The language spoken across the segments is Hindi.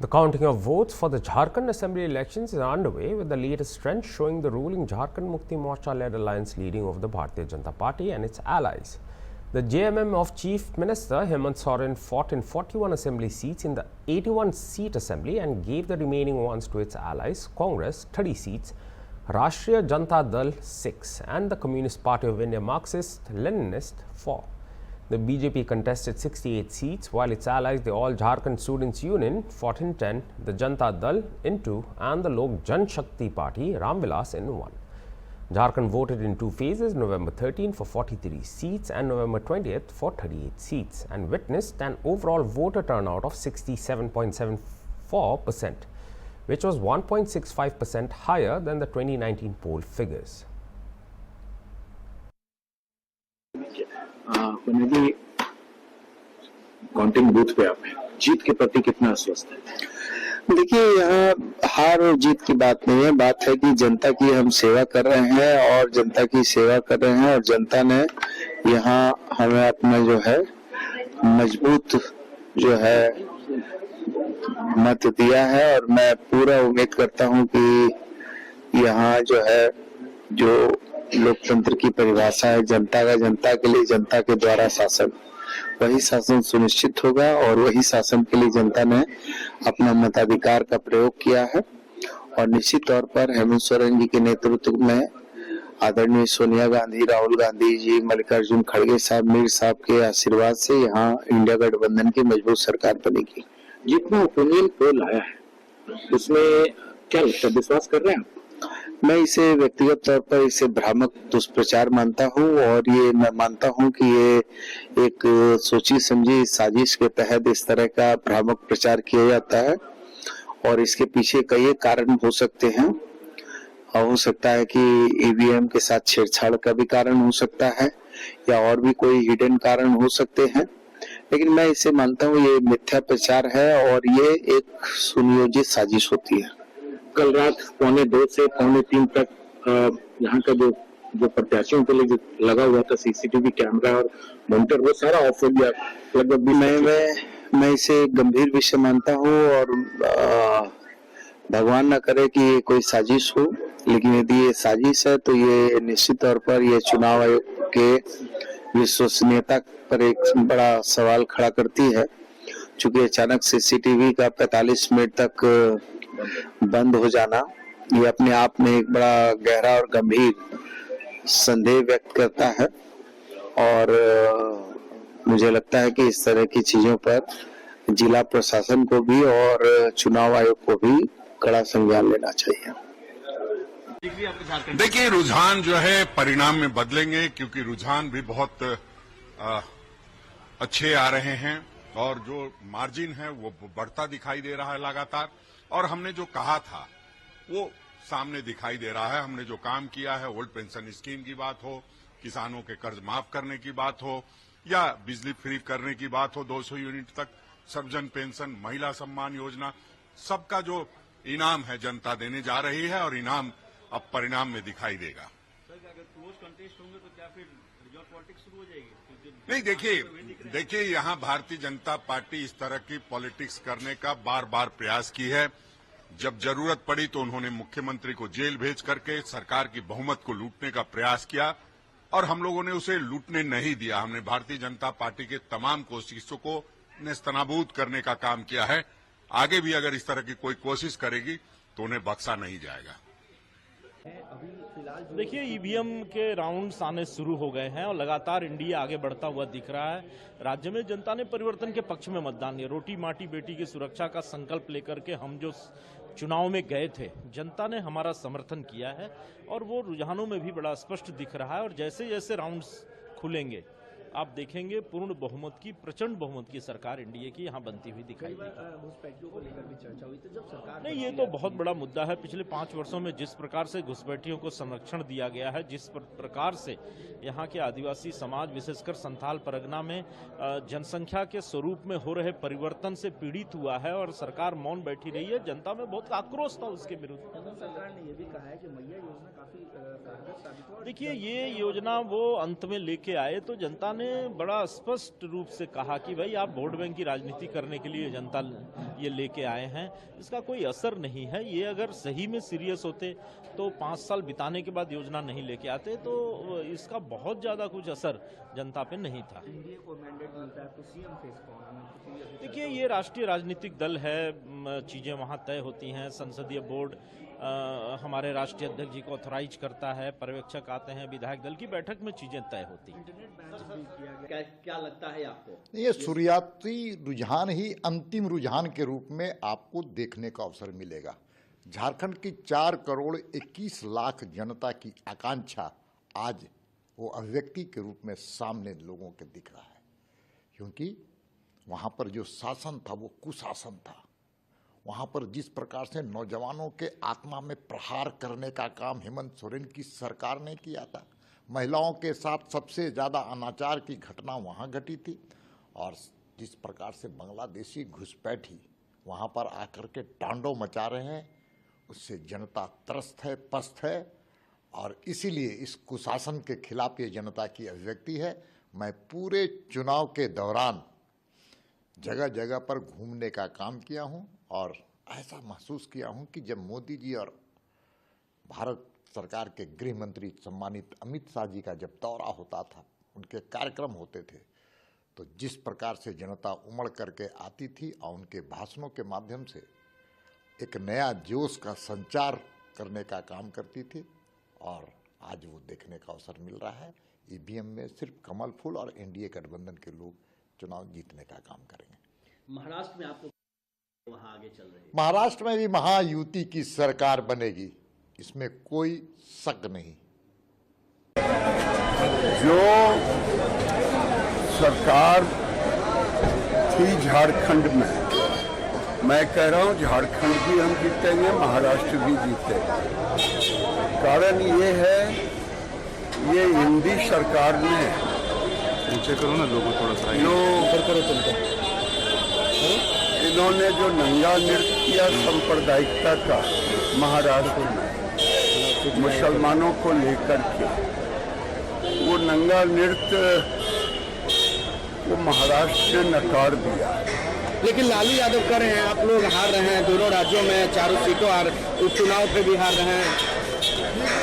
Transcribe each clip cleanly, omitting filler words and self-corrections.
The counting of votes for the Jharkhand Assembly elections is underway, with the latest trend showing the ruling Jharkhand Mukti Morcha-led alliance leading over the Bharatiya Janata Party and its allies. The JMM of Chief Minister Hemant Soren fought in 41 assembly seats in the 81-seat assembly and gave the remaining ones to its allies, Congress 30 seats, Rashtriya Janata Dal 6 and the Communist Party of India Marxist-Leninist 4. The BJP contested 68 seats, while its allies, the All Jharkhand Students Union, fought in 10, the Janata Dal in 2, and the Lok Jan Shakti Party, Ramvilas, in 1. Jharkhand voted in two phases, November 13 for 43 seats and November 20th for 38 seats, and witnessed an overall voter turnout of 67.74%, which was 1.65% higher than the 2019 poll figures. भी काउंटिंग बूथ पे आप हैं, जीत के प्रति कितना आश्वस्त है? देखिए, यहाँ हार और जीत की बात नहीं है, बात है कि जनता की हम सेवा कर रहे हैं और जनता की सेवा कर रहे हैं और जनता ने यहाँ हमें अपना जो है मजबूत जो है मत दिया है और मैं पूरा उम्मीद करता हूँ कि यहाँ जो है जो लोकतंत्र की परिभाषा है जनता का, जनता के लिए, जनता के द्वारा शासन, वही शासन सुनिश्चित होगा और वही शासन के लिए जनता ने अपना मताधिकार का प्रयोग किया है। और निश्चित तौर पर हेमंत सोरेन जी के नेतृत्व में आदरणीय सोनिया गांधी, राहुल गांधी जी, मल्लिकार्जुन खड़गे साहब, मीर साहब के आशीर्वाद से यहाँ इंडिया गठबंधन की मजबूत सरकार बनेगी। जितना ओपिनियन पोल आया है उसमें क्या लगता है, विश्वास कर रहे हैं आप? मैं इसे व्यक्तिगत तौर पर इसे भ्रामक दुष्प्रचार मानता हूं और ये मैं मानता हूं कि ये एक सोची समझी साजिश के तहत इस तरह का भ्रामक प्रचार किया जाता है और इसके पीछे कई कारण हो सकते हैं। हो सकता है कि ईवीएम के साथ छेड़छाड़ का भी कारण हो सकता है या और भी कोई हिडन कारण हो सकते हैं, लेकिन मैं इसे मानता हूं ये मिथ्या प्रचार है और ये एक सुनियोजित साजिश होती है। कल रात 2:45 से 3:45 तक यहाँ का जो प्रत्याशियों के लिए जो लगा हुआ था सीसीटीवी कैमरा और मॉनिटर, वो सारा ऑफ हो गया लगभग। मैं इसे गंभीर विषय मानता हूँ और भगवान न करे कि ये कोई साजिश हो, लेकिन यदि ये साजिश है तो ये निश्चित तौर पर ये चुनाव आयोग के विश्वसनीयता पर एक बड़ा सवाल खड़ा करती है। चूंकि अचानक सीसीटीवी का 45 मिनट तक बंद हो जाना ये अपने आप में एक बड़ा गहरा और गंभीर संदेह व्यक्त करता है और मुझे लगता है कि इस तरह की चीजों पर जिला प्रशासन को भी और चुनाव आयोग को भी कड़ा संज्ञान लेना चाहिए। देखिए, रुझान जो है परिणाम में बदलेंगे क्योंकि रुझान भी बहुत अच्छे आ रहे हैं और जो मार्जिन है वो बढ़ता दिखाई दे रहा है लगातार, और हमने जो कहा था वो सामने दिखाई दे रहा है। हमने जो काम किया है, ओल्ड पेंशन स्कीम की बात हो, किसानों के कर्ज माफ करने की बात हो या बिजली फ्री करने की बात हो 200 यूनिट तक, सर्वजन पेंशन, महिला सम्मान योजना, सबका जो इनाम है जनता देने जा रही है और इनाम अब परिणाम में दिखाई देगा। अगर क्लोज कंटेस्ट होंगे तो क्या फिर रिजॉर्ट पॉलिटिक्स शुरू हो जाएगी? नहीं, देखिए यहाँ भारतीय जनता पार्टी इस तरह की पॉलिटिक्स करने का बार बार प्रयास की है। जब जरूरत पड़ी तो उन्होंने मुख्यमंत्री को जेल भेज करके सरकार की बहुमत को लूटने का प्रयास किया और हम लोगों ने उसे लूटने नहीं दिया। हमने भारतीय जनता पार्टी के तमाम कोशिशों को नेस्तनाबूद करने का काम किया है। आगे भी अगर इस तरह की कोई कोशिश करेगी तो उन्हें बख्शा नहीं जाएगा। देखिए, ईवीएम के राउंड्स आने शुरू हो गए हैं और लगातार इंडिया आगे बढ़ता हुआ दिख रहा है। राज्य में जनता ने परिवर्तन के पक्ष में मतदान किया। रोटी माटी बेटी की सुरक्षा का संकल्प लेकर के हम जो चुनाव में गए थे, जनता ने हमारा समर्थन किया है और वो रुझानों में भी बड़ा स्पष्ट दिख रहा है। और जैसे जैसे राउंड्स खुलेंगे आप देखेंगे पूर्ण बहुमत की, प्रचंड बहुमत की सरकार एनडीए की यहाँ बनती हुई दिखाई देगी। घुसपैठियों को लेकर भी चर्चा हुई थी जब सरकार नहीं, ये तो बहुत बड़ा मुद्दा है। पिछले 5 वर्षों में जिस प्रकार से घुसपैठियों को संरक्षण दिया गया है, जिस प्रकार से यहाँ के आदिवासी समाज, विशेषकर संथाल परगना में जनसंख्या के स्वरूप में हो रहे परिवर्तन से पीड़ित हुआ है और सरकार मौन बैठी रही है। जनता में बहुत आक्रोश था उसके विरुद्ध। सरकार ने यह भी कहा है कि मैया योजना काफी कारगर साबित हुआ। देखिए, ये योजना वो अंत में लेके आए तो जनता ने बड़ा स्पष्ट रूप से कहा कि भाई आप वोट बैंक की राजनीति करने के लिए जनता ये लेके आए हैं, इसका कोई असर नहीं है। ये अगर सही में सीरियस होते तो 5 साल बिताने के बाद योजना नहीं लेके आते, तो इसका बहुत ज्यादा कुछ असर जनता पे नहीं था। एनडीए को मैंडेट मिलता है तो सीएम फेस कौन है? देखिए, ये राष्ट्रीय राजनीतिक दल है, चीजें वहां तय होती हैं। संसदीय बोर्ड हमारे राष्ट्रीय अध्यक्ष जी को ऑथराइज करता है, पर्यवेक्षक आते हैं, विधायक दल की बैठक में चीजें तय होती हैं। इंटरनेट बैन भी किया गया, क्या लगता है आपको? ये शुरुआती रुझान ही अंतिम रुझान के रूप में आपको देखने का अवसर मिलेगा। झारखंड की 4 करोड़ 21 लाख जनता की आकांक्षा आज वो अभिव्यक्ति के रूप में सामने लोगों के दिख रहा है, क्योंकि वहाँ पर जो शासन था वो कुशासन था। वहाँ पर जिस प्रकार से नौजवानों के आत्मा में प्रहार करने का काम हेमंत सोरेन की सरकार ने किया था, महिलाओं के साथ सबसे ज़्यादा अनाचार की घटना वहाँ घटी थी, और जिस प्रकार से बांग्लादेशी घुसपैठी वहाँ पर आकर के तांडव मचा रहे हैं, उससे जनता त्रस्त है, पस्त है, और इसीलिए इस कुशासन के खिलाफ ये जनता की अभिव्यक्ति है। मैं पूरे चुनाव के दौरान जगह जगह पर घूमने का काम किया हूं और ऐसा महसूस किया हूं कि जब मोदी जी और भारत सरकार के गृह मंत्री सम्मानित अमित शाह जी का जब दौरा होता था, उनके कार्यक्रम होते थे, तो जिस प्रकार से जनता उमड़ करके आती थी और उनके भाषणों के माध्यम से एक नया जोश का संचार करने का काम करती थी, और आज वो देखने का अवसर मिल रहा है। ईवीएम में सिर्फ कमल फूल और एनडीए गठबंधन के लोग चुनाव जीतने का काम करेंगे। महाराष्ट्र में आपको वहां आगे चल रही है? महाराष्ट्र में भी महायुति की सरकार बनेगी, इसमें कोई शक नहीं। जो सरकार थी झारखंड में, मैं कह रहा हूं झारखंड भी हम जीतेंगे, महाराष्ट्र भी जीतेंगे। कारण ये है, ये हिंदी सरकार ने नीचे करो ना लोगों थोड़ा सा, इन्होंने जो नंगा नृत्य किया सांप्रदायिकता का महाराष्ट्र में मुसलमानों को लेकर के, वो नंगा नृत्य वो महाराष्ट्र ने नकार दिया। लेकिन लालू यादव कर रहे हैं, आप लोग हार रहे हैं दोनों राज्यों में, 4 सीटों उपचुनाव पे भी हार रहे हैं।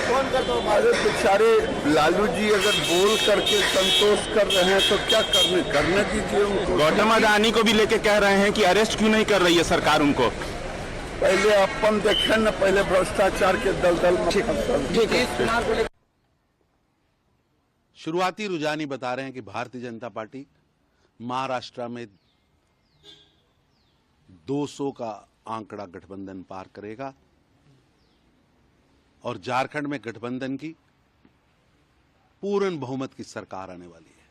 कौन करता हमारे बेचारे लालू जी अगर बोल करके संतोष कर रहे हैं तो क्या करने दीजिए उनको। गौतम अडानी को भी लेके कह रहे हैं कि अरेस्ट क्यों नहीं कर रही है सरकार उनको। पहले अपन देखें न, पहले भ्रष्टाचार के दलदल में। ठीक है। शुरुआती रुझान ही बता रहे हैं कि भारतीय जनता पार्टी महाराष्ट्र में 200 का आंकड़ा गठबंधन पार करेगा, और झारखंड में गठबंधन की पूर्ण बहुमत की सरकार आने वाली है।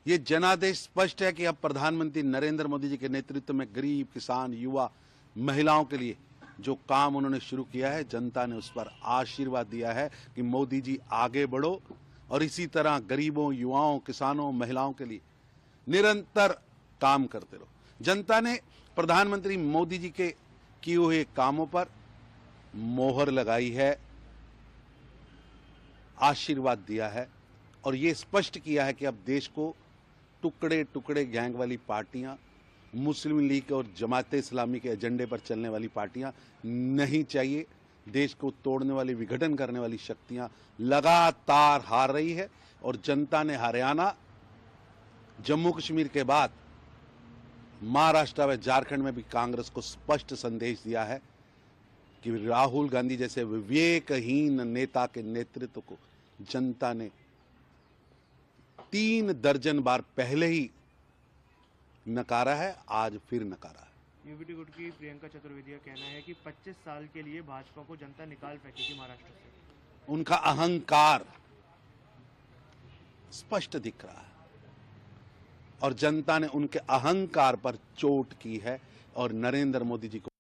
यह जनादेश स्पष्ट है कि अब प्रधानमंत्री नरेंद्र मोदी जी के नेतृत्व में गरीब, किसान, युवा, महिलाओं के लिए जो काम उन्होंने शुरू किया है, जनता ने उस पर आशीर्वाद दिया है कि मोदी जी आगे बढ़ो और इसी तरह गरीबों, युवाओं, किसानों, महिलाओं के लिए निरंतर काम करते रहो। जनता ने प्रधानमंत्री मोदी जी के किए हुए कामों पर मोहर लगाई है, आशीर्वाद दिया है, और ये स्पष्ट किया है कि अब देश को टुकड़े टुकड़े गैंग वाली पार्टियां, मुस्लिम लीग और जमात इस्लामी के एजेंडे पर चलने वाली पार्टियां नहीं चाहिए। देश को तोड़ने वाली, विघटन करने वाली शक्तियां लगातार हार रही है, और जनता ने हरियाणा, जम्मू कश्मीर के बाद महाराष्ट्र व झारखंड में भी कांग्रेस को स्पष्ट संदेश दिया है कि राहुल गांधी जैसे विवेकहीन नेता के नेतृत्व को जनता ने 3 दर्जन बार पहले ही नकारा है, आज फिर नकारा है। यूबीटी गुट की प्रियंका चतुर्वेदी का कहना है कि 25 साल के लिए भाजपा को जनता निकाल फेंकेगी महाराष्ट्र से। उनका अहंकार स्पष्ट दिख रहा है, और जनता ने उनके अहंकार पर चोट की है, और नरेंद्र मोदी जी को